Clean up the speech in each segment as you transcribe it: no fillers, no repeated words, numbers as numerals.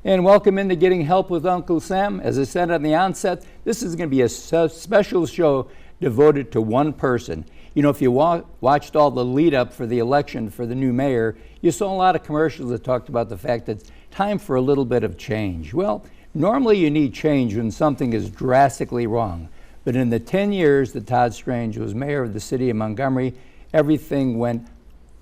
And welcome into Getting Help with Uncle Sam. As I said on the onset, this is going to be a special show devoted to one person. You know, if you watched all the lead up for the election for the new mayor, you saw a lot of commercials that talked about the fact that it's time for a little bit of change. Well, normally you need change when something is drastically wrong. But in the 10 years that Todd Strange was mayor of the city of Montgomery, everything went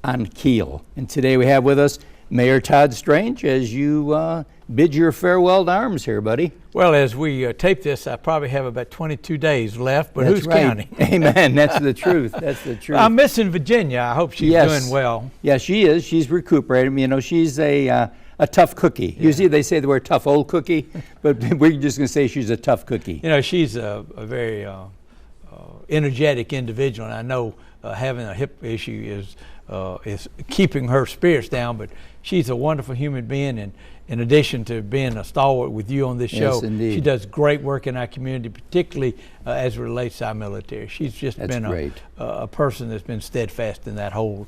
on keel. And today we have with us Mayor Todd Strange as you bid your farewell to arms here, buddy. Well, as we tape this, I probably have about 22 days left, but who's counting? Amen. That's the truth. That's the truth. I'm missing Virginia. I hope she's doing well. Yeah, she is. She's recuperating. You know, she's a tough cookie. Yeah. Usually they say the word tough old cookie, but we're just going to say she's a tough cookie. You know, she's a very energetic individual, and I know having a hip issue is keeping her spirits down, but she's a wonderful human being, and in addition to being a stalwart with you on this show, indeed, she does great work in our community, particularly as it relates to our military. She's just been a person that's been steadfast in that whole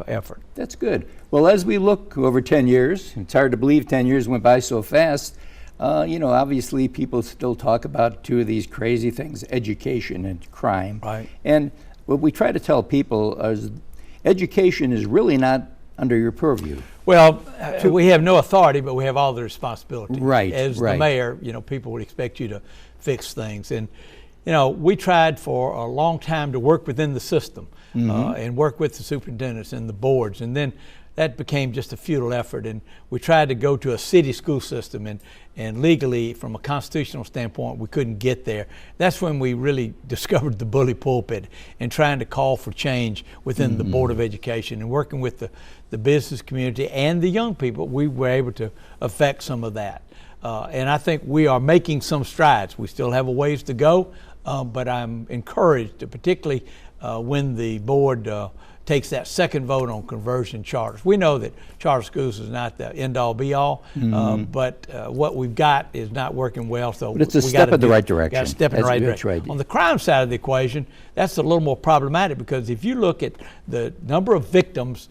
effort. That's good. Well, as we look over 10 years, it's hard to believe 10 years went by so fast. You know, obviously people still talk about two of these crazy things, education and crime. Right. And what we try to tell people is education is really not under your purview. Well, we have no authority, but we have all the responsibility. Right. As the mayor, you know, people would expect you to fix things. And, you know, we tried for a long time to work within the system and work with the superintendents and the boards. And then that became just a futile effort. And we tried to go to a city school system, and legally, from a constitutional standpoint, we couldn't get there. That's when we really discovered the bully pulpit and trying to call for change within the Board of Education and working with the business community and the young people. We were able to affect some of that. And I think we are making some strides. We still have a ways to go, but I'm encouraged, particularly when the board takes that second vote on conversion charters. We know that charter schools is not the end-all be-all, but what we've got is not working well. So but it's a step in the right direction. Got a step in the right direction. Right. On the crime side of the equation, that's a little more problematic, because if you look at the number of victims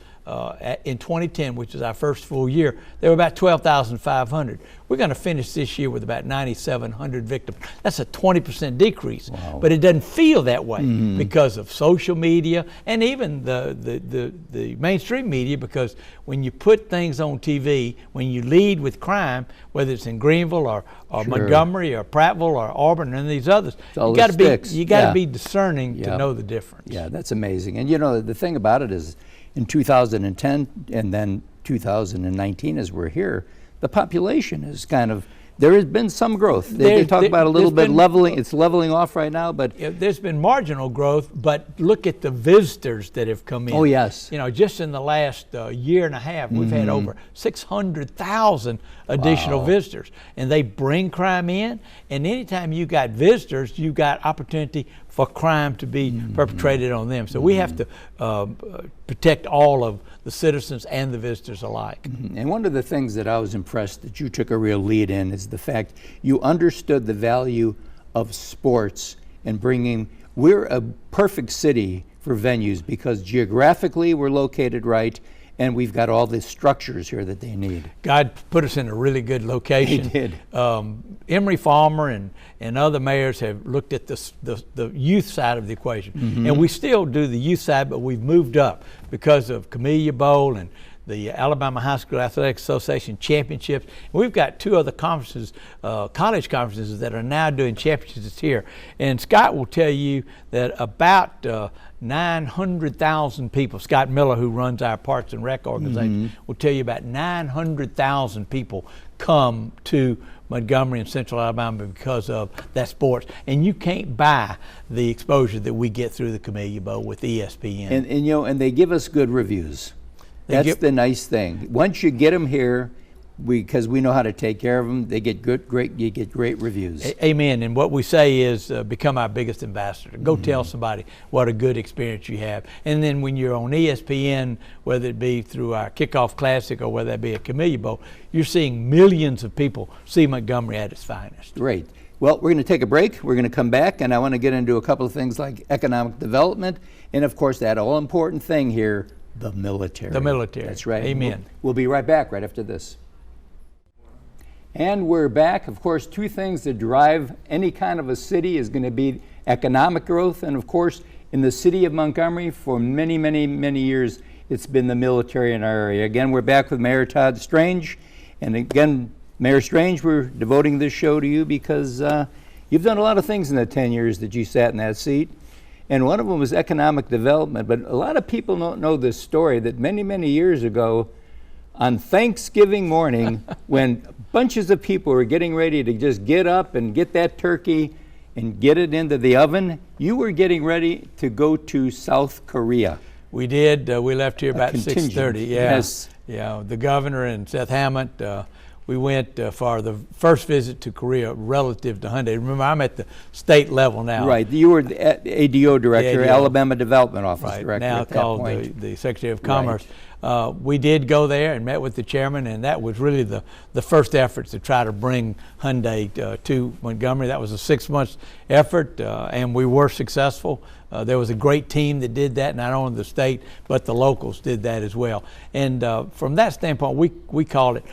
in 2010, which is our first full year, there were about 12,500. We're going to finish this year with about 9,700 victims. That's a 20% decrease. Wow. But it doesn't feel that way because of social media and even the mainstream media, because when you put things on TV, when you lead with crime, whether it's in Greenville or Montgomery or Prattville or Auburn and these others, you got to be discerning to know the difference. Yeah, that's amazing. And you know, the thing about it is, in 2010 and then 2019, as we're here, the population is kind of, there has been some growth. They talk about a little bit leveling, it's leveling off right now, but. There's been marginal growth, but look at the visitors that have come in. Oh, yes. You know, just in the last year and a half, we've had over 600,000 additional visitors, and they bring crime in, and anytime you got visitors, you got opportunity for crime to be perpetrated on them. So we have to protect all of the citizens and the visitors alike. And one of the things that I was impressed that you took a real lead in is the fact you understood the value of sports and bringing, we're a perfect city for venues because geographically we're located right, and we've got all the structures here that they need. God put us in a really good location. He did. Emery Farmer and other mayors have looked at the youth side of the equation. And we still do the youth side, but we've moved up because of Camellia Bowl and the Alabama High School Athletic Association championships. And we've got two other conferences, college conferences, that are now doing championships here. And Scott will tell you that about 900,000 people, Scott Miller, who runs our Parks and Rec organization, will tell you about 900,000 people come to Montgomery and Central Alabama because of that sports. And you can't buy the exposure that we get through the Camellia Bowl with ESPN. And you know, and they give us good reviews. That's the nice thing. Once you get them here, because we know how to take care of them, they get you get great reviews. Amen. And what we say is become our biggest ambassador. Go tell somebody what a good experience you have. And then when you're on ESPN, whether it be through our Kickoff Classic or whether it be a Camellia Bowl, you're seeing millions of people see Montgomery at its finest. Great. Well, we're going to take a break. We're going to come back, and I want to get into a couple of things like economic development, and of course that all-important thing here, the military. The military. That's right. Amen. We'll be right back right after this. And we're back. Of course, two things that drive any kind of a city is going to be economic growth, and of course, in the city of Montgomery, for many, many, many years, it's been the military in our area. Again, we're back with Mayor Todd Strange, and again, Mayor Strange, we're devoting this show to you because you've done a lot of things in the 10 years that you sat in that seat, and one of them was economic development. But a lot of people don't know this story, that many, many years ago, on Thanksgiving morning, when bunches of people were getting ready to just get up and get that turkey and get it into the oven, you were getting ready to go to South Korea. We did. We left here about contingent. 6:30. Yeah. Yes. Yeah. The governor and Seth Hammond. We went for the first visit to Korea relative to Hyundai. Remember, I'm at the state level now. Right. You were the ADO director, ADO. Alabama Development Office Right. director Now at that called point. the Secretary of Commerce. We did go there and met with the chairman, and that was really the first effort to try to bring Hyundai to Montgomery. That was a 6-month effort, and we were successful. There was a great team that did that, not only the state, but the locals did that as well. And from that standpoint, we called it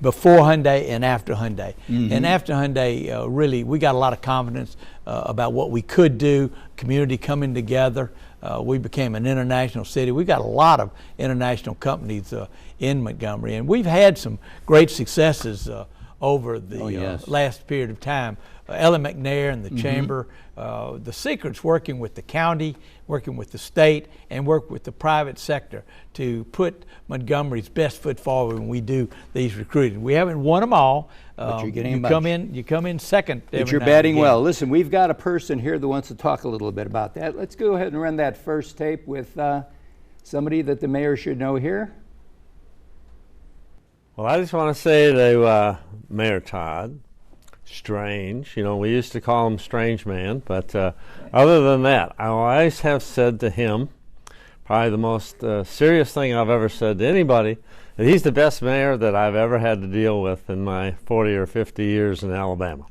before Hyundai and after Hyundai. And after Hyundai, really, we got a lot of confidence about what we could do, community coming together. We became an international city. We've got a lot of international companies in Montgomery, and we've had some great successes over the last period of time. Ellen McNair and the Chamber, the secret's working with the county, working with the state, and work with the private sector to put Montgomery's best foot forward when we do these recruiting. We haven't won them all. But you're getting you come in second. But you're batting well. Listen, we've got a person here that wants to talk a little bit about that. Let's go ahead and run that first tape with somebody that the mayor should know here. Well, I just want to say to Mayor Todd Strange, we used to call him Strange Man, but other than that, I always have said to him, probably the most serious thing I've ever said to anybody, that he's the best mayor that I've ever had to deal with in my 40 or 50 years in Alabama.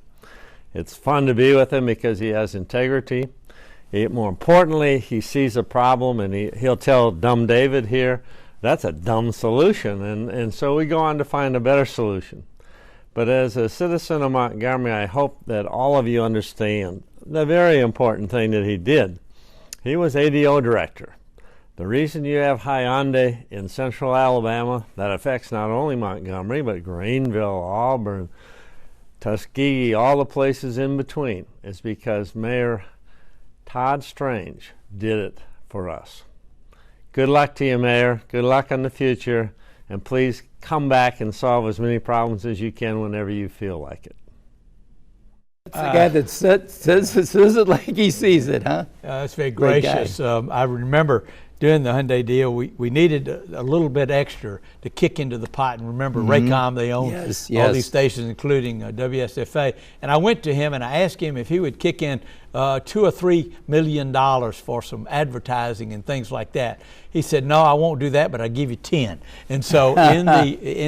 It's fun to be with him because he has integrity. More importantly, he sees a problem and he'll tell dumb David here, that's a dumb solution, and so we go on to find a better solution. But as a citizen of Montgomery, I hope that all of you understand the very important thing that he did. He was ADO director. The reason you have Hyundai in central Alabama, that affects not only Montgomery, but Greenville, Auburn, Tuskegee, all the places in between, is because Mayor Todd Strange did it for us. Good luck to you, Mayor. Good luck in the future. And please come back and solve as many problems as you can whenever you feel like it. That's the guy that says it like he sees it, huh? That's very gracious. I remember doing the Hyundai deal, we needed a little bit extra to kick into the pot. And remember, Raycom, they own all these stations, including WSFA. And I went to him and I asked him if he would kick in $2 or $3 million for some advertising and things like that. He said, "No, I won't do that, but I'll give you 10." And so in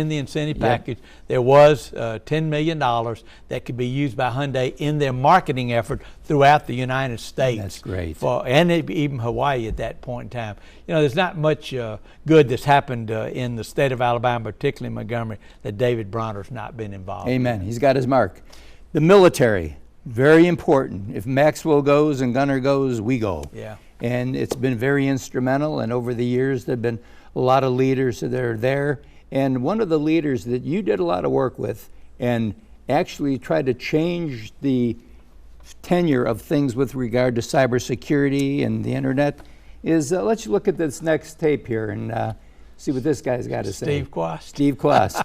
the incentive package, there was $10 million that could be used by Hyundai in their marketing effort throughout the United States. That's great. And even Hawaii at that point in time. There's not much good that's happened in the state of Alabama, particularly Montgomery, that David Bronner's not been involved in. Amen. He's got his mark. The military, very important. If Maxwell goes and Gunner goes, we go. Yeah. And it's been very instrumental, and over the years there have been a lot of leaders that are there. And one of the leaders that you did a lot of work with and actually tried to change the tenure of things with regard to cybersecurity and the internet is, let's look at this next tape here and see what this guy's got to say. Steve Quast. Steve Quast.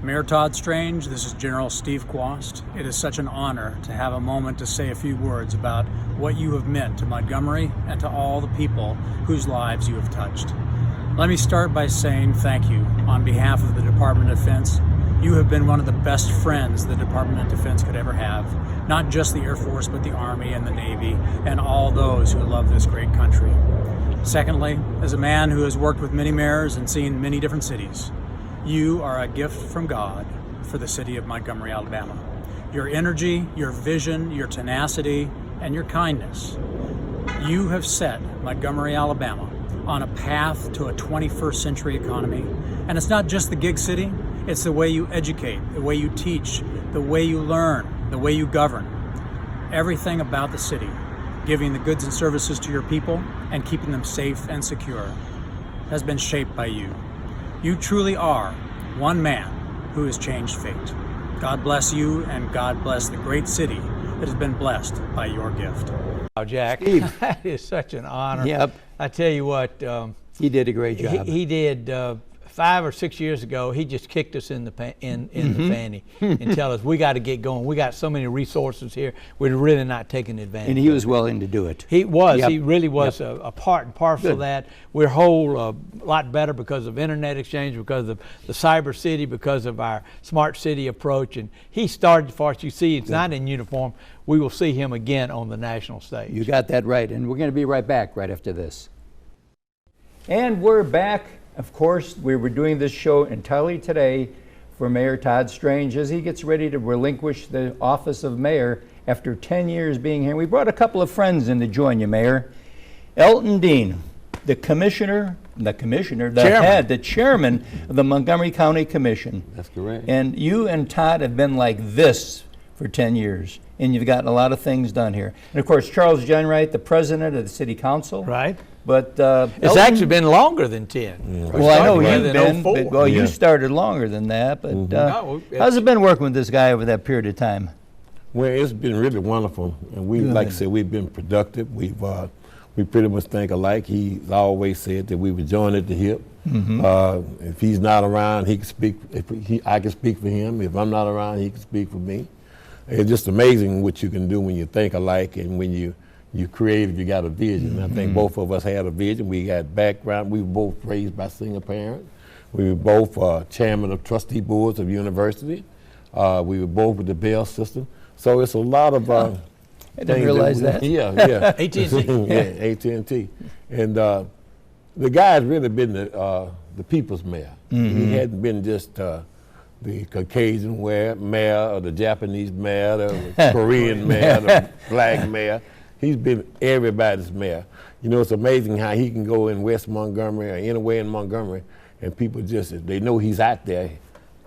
Mayor Todd Strange, this is General Steve Quast. It is such an honor to have a moment to say a few words about what you have meant to Montgomery and to all the people whose lives you have touched. Let me start by saying thank you on behalf of the Department of Defense. You have been one of the best friends the Department of Defense could ever have. Not just the Air Force, but the Army and the Navy and all those who love this great country. Secondly, as a man who has worked with many mayors and seen many different cities, you are a gift from God for the city of Montgomery, Alabama. Your energy, your vision, your tenacity, and your kindness. You have set Montgomery, Alabama on a path to a 21st century economy. And it's not just the gig city, It's the way you educate, the way you teach, the way you learn, the way you govern. Everything about the city, giving the goods and services to your people and keeping them safe and secure, has been shaped by you. You truly are one man who has changed fate. God bless you, and God bless the great city that has been blessed by your gift. Wow, Jack, that is such an honor. Yep. I tell you what, He did a great job. he did 5 or 6 years ago. He just kicked us in the the fanny and tell us we got to get going. We got so many resources here. We're really not taking advantage. And he was willing to do it. He was. Yep. He really was a part and parcel of that. We're whole a lot better because of internet exchange, because of the cyber city, because of our smart city approach. And he started, as far as you see, it's not in uniform. We will see him again on the national stage. You got that right. And we're going to be right back right after this. And we're back. Of course, we were doing this show entirely today for Mayor Todd Strange as he gets ready to relinquish the office of mayor after 10 years being here. We brought a couple of friends in to join you, Mayor. Elton Dean, the chairman of the Montgomery County Commission. That's correct. And you and Todd have been like this for 10 years, and you've gotten a lot of things done here. And of course, Charles Jenright, the president of the city council. Right. But It's Elton, actually been longer than 10. Yeah. well, I know started you've in been, 04. but, well, you Yeah. started longer than that. But No, how's it been working with this guy over that period of time? Well, it's been really wonderful, and we, like I said, we've been productive. We pretty much think alike. He's always said that we would join at the hip. If he's not around, he can speak. I can speak for him. If I'm not around, he can speak for me. It's just amazing what you can do when you think alike and when you creative, you got a vision. I think both of us had a vision. We got background. We were both raised by single parents. We were both chairman of trustee boards of university. We were both with the Bell system. So it's a lot of I didn't realize that. Yeah, yeah. AT&T. Yeah, AT&T. And the guy's really been the people's mayor. He hadn't been just the Caucasian mayor or the Japanese mayor, the Korean mayor, the black mayor. He's been everybody's mayor. You know, it's amazing how he can go in West Montgomery or anywhere in Montgomery, and people just, they know he's out there.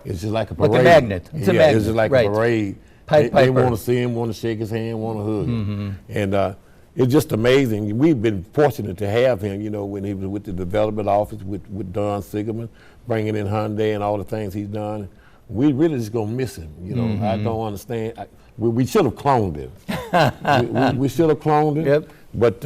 It's just like a parade. Like a magnet. It's a magnet. It's just like right. a parade. Pied They Piper. want to see him, want to shake his hand, want to hug him. And it's just amazing. We've been fortunate to have him, you know, when he was with the development office with Don Sigerman, bringing in Hyundai and all the things he's done. We really just going to miss him, you know. I don't understand. We should have cloned him. we should have cloned him, Yep. but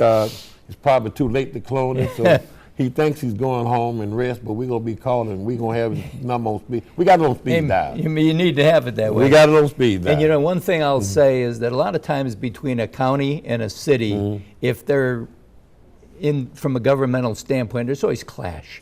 it's probably too late to clone him. So he thinks he's going home and rest, but we're going to be calling. We're going to have his number on speed. We got it on speed dial. You need to have it that way. We got it on speed dial. And you know, one thing I'll say is that a lot of times between a county and a city, if they're from a governmental standpoint, there's always clash.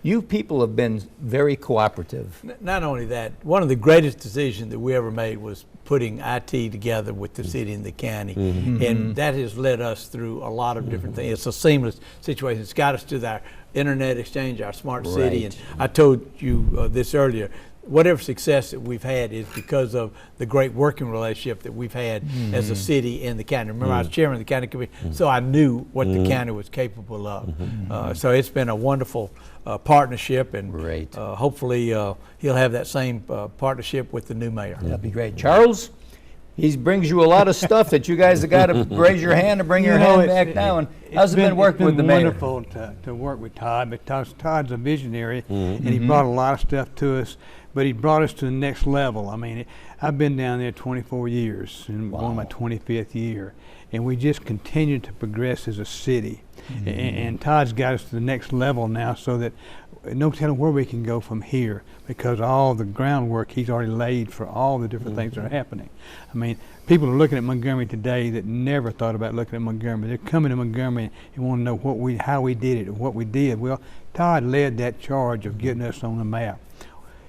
You people have been very cooperative. Not only that, one of the greatest decisions that we ever made was putting IT together with the city and the county. And that has led us through a lot of different things. It's a seamless situation. It's got us to our internet exchange, our smart city. And I told you this earlier, whatever success that we've had is because of the great working relationship that we've had as a city and the county. Remember, I was chairman of the county commission, so I knew what the county was capable of. So it's been a wonderful partnership, and hopefully he'll have that same partnership with the new mayor. That'd be great. Charles, he brings you a lot of stuff that you guys have got to raise your hand and bring your hand back down. How's it been working with the mayor? It's been wonderful to work with Todd, because Todd's a visionary, and he brought a lot of stuff to us, but he brought us to the next level. I mean, I've been down there 24 years, and on my 25th year, and we just continue to progress as a city. And Todd's got us to the next level now, so that no telling where we can go from here, because all the groundwork he's already laid for all the different things that are happening. I mean, people are looking at Montgomery today that never thought about looking at Montgomery. They're coming to Montgomery and want to know how we did it, or what we did. Well, Todd led that charge of getting us on the map.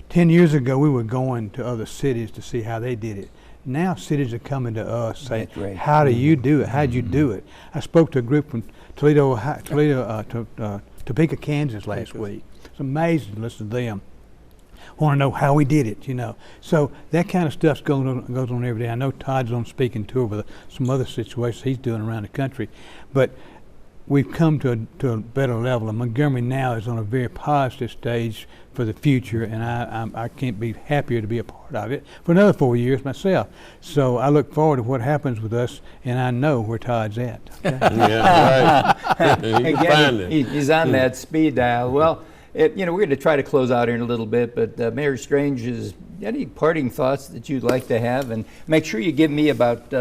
10 years ago, we were going to other cities to see how they did it. Now cities are coming to us saying, how do you do it? How'd you do it? I spoke to a group from Topeka, Kansas last week. It's amazing to listen to them. Want to know how we did it, you know. So that kind of stuff goes on every day. I know Todd's on speaking tour with some other situations he's doing around the country. But we've come to a better level, and Montgomery now is on a very positive stage for the future, and I can't be happier to be a part of it for another 4 years myself. So I look forward to what happens with us, and I know where Todd's at. Okay? Yeah, right. You can find Again, it. he's on that speed dial. Well, we're going to try to close out here in a little bit, but Mayor Strange, any parting thoughts that you'd like to have? And make sure you give me about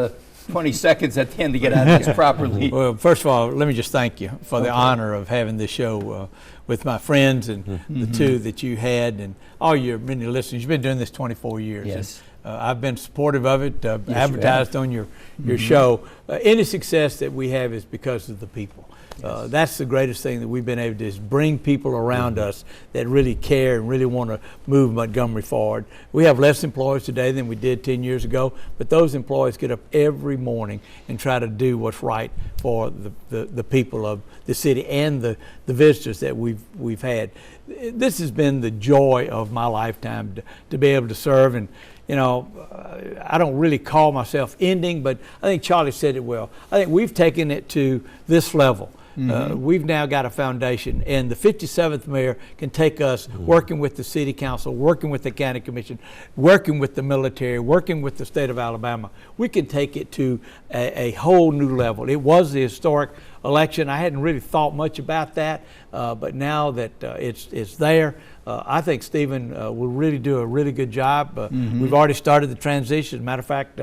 20 seconds at the end to get out of this properly. Well, first of all, let me just thank you for the honor of having this show with my friends and the two that you had and all your many listeners. You've been doing this 24 years. Yes. And, I've been supportive of it, you advertised on your show. Any success that we have is because of the people. That's the greatest thing that we've been able to do, is bring people around us that really care and really want to move Montgomery forward. We have less employees today than we did 10 years ago, but those employees get up every morning and try to do what's right for the people of the city and the visitors that we've had. This has been the joy of my lifetime to be able to serve. And I don't really call myself ending, but I think Charlie said it well. I think we've taken it to this level. We've now got a foundation, and the 57th mayor can take us working with the city council, working with the county commission, working with the military, working with the state of Alabama. We can take it to a whole new level. It was the historic election. I hadn't really thought much about that, but now that it's there, I think Stephen will really do a really good job. We've already started the transition. As a matter of fact,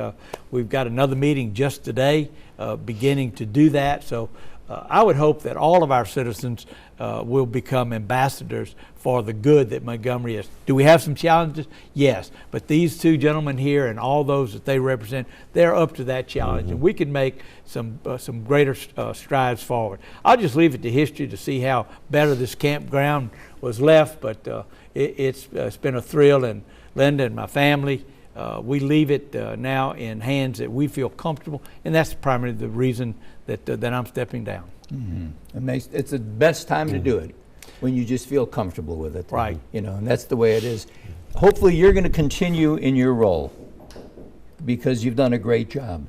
we've got another meeting just today beginning to do that. So I would hope that all of our citizens will become ambassadors for the good that Montgomery is. Do we have some challenges? Yes. But these two gentlemen here and all those that they represent, they're up to that challenge. And we can make some greater strides forward. I'll just leave it to history to see how better this campground was left. But it's been a thrill. And Linda and my family, we leave it now in hands that we feel comfortable. And that's primarily the reason that I'm stepping down. It's the best time to do it, when you just feel comfortable with it. Right. And that's the way it is. Hopefully you're going to continue in your role, because you've done a great job.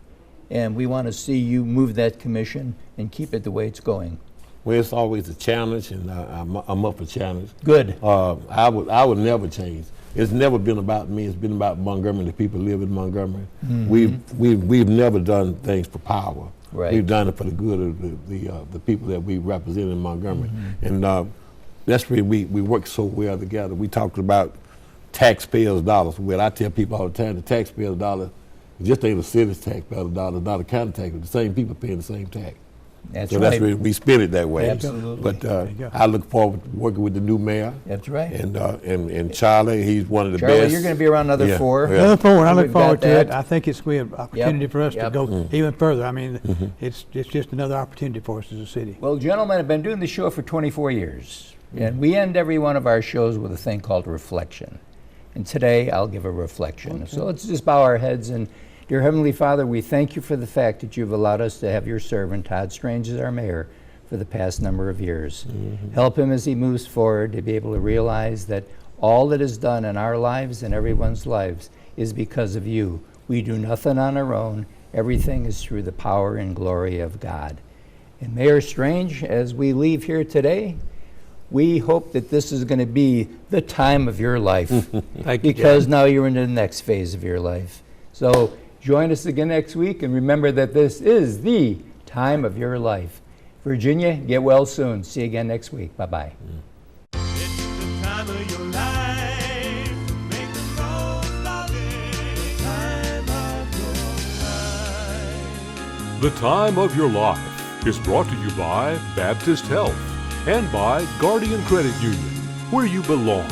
And we want to see you move that commission and keep it the way it's going. Well, it's always a challenge, and I'm up for challenge. Good. I would never change. It's never been about me. It's been about Montgomery, the people who live in Montgomery. We've never done things for power. Right. We've done it for the good of the people that we represent in Montgomery. And that's where we work so well together. We talked about taxpayers' dollars. Well, I tell people all the time, the taxpayers' dollar just ain't a city's taxpayers' dollar, not a county tax. The same people paying the same tax. That's so right. that's where we spin it that way. Absolutely. But I look forward to working with the new mayor. That's right. And Charlie, he's one of the Charlie, best. you're going to be around another 4. I look forward. I look We've forward got to it. that. I think it's going to be an opportunity for us to go even further. I mean, it's just another opportunity for us as a city. Well, gentlemen, I've been doing the show for 24 years. And we end every one of our shows with a thing called reflection. And today I'll give a reflection. Okay. So let's just bow our heads. And dear Heavenly Father, we thank you for the fact that you've allowed us to have your servant, Todd Strange, as our mayor for the past number of years. Help him as he moves forward to be able to realize that all that is done in our lives and everyone's lives is because of you. We do nothing on our own. Everything is through the power and glory of God. And Mayor Strange, as we leave here today, we hope that this is going to be the time of your life. Because now you're in the next phase of your life. So join us again next week, and remember that this is the time of your life. Virginia, get well soon. See you again next week. Bye-bye. It's the time of your life. Make the most of it. Time of your life. The Time of Your Life is brought to you by Baptist Health and by Guardian Credit Union, where you belong.